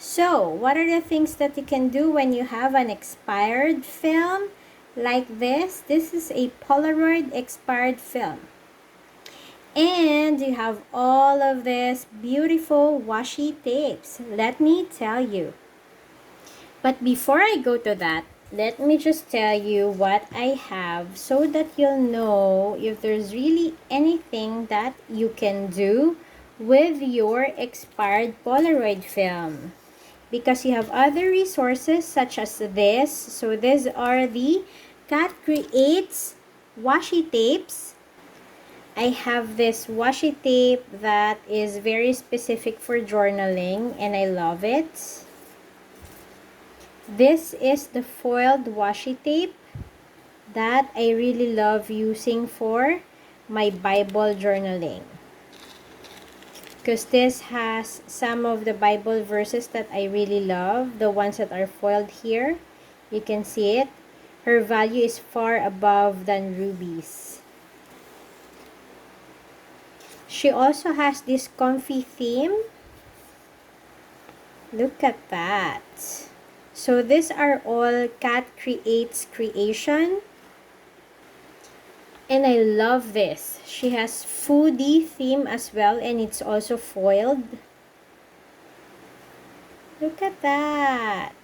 So, what are the things that you can do when you have an expired film like this? This is a Polaroid expired film. And you have all of this beautiful washi tapes. Let me tell you. But before I go to that, let me just tell you what I have so that you'll know if there's really anything that you can do with your expired Polaroid film. Because you have other resources such as this. So these are the katkreates washi tapes. I have this washi tape that is very specific for journaling and I love it. This is the foiled washi tape that I really love using for my Bible journaling. Because this has some of the Bible verses that I really love. The ones that are foiled here. You can see it. Her value is far above than rubies. She also has this comfy theme. Look at that. So these are all katkreates creation. And I love this. She has foodie theme as well and it's also foiled. Look at that.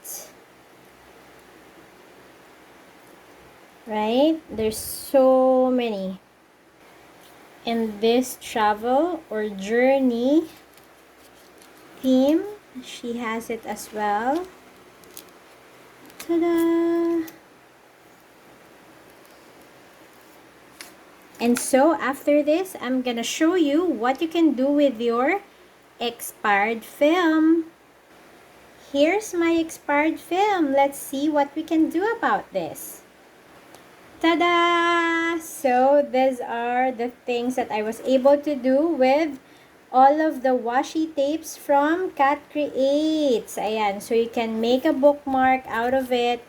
Right? There's so many. And this travel or journey theme, she has it as well. Ta-da! And so after this, I'm gonna show you what you can do with your expired film. Here's my expired film. Let's see what we can do about this. Ta-da! So these are the things that I was able to do with all of the washi tapes from katkreates. Ayan, so you can make a bookmark out of it.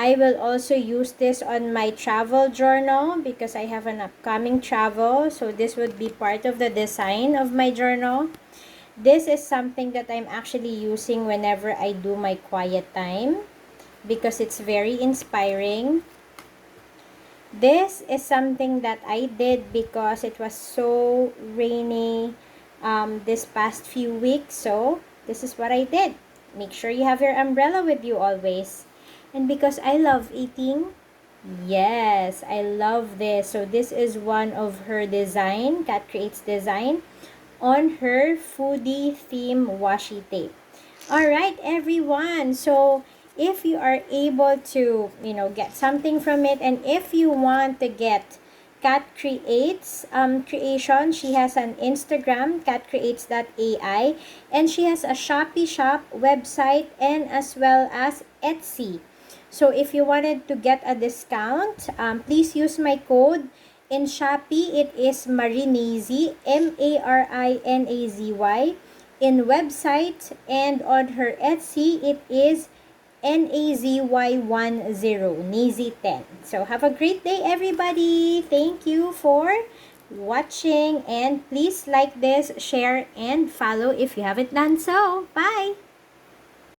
I will also use this on my travel journal because I have an upcoming travel. So this would be part of the design of my journal. This is something that I'm actually using whenever I do my quiet time because it's very inspiring. This is something that I did because it was so rainy this past few weeks. So this is what I did. Make sure you have your umbrella with you always. And because I love eating, yes, I love this. So this is one of her design, katkreates design, on her foodie theme washi tape. Alright, everyone. So if you are able to, get something from it, and if you want to get katkreates creation, she has an Instagram, katkreates.ai, and she has a Shopee shop website and as well as Etsy. So if you wanted to get a discount, please use my code. In Shopee, it is MARINAZY, MARINAZY. In website and on her Etsy, it is NAZY10, Nazy10. So have a great day, everybody. Thank you for watching, and please like this, share, and follow if you haven't done so. Bye!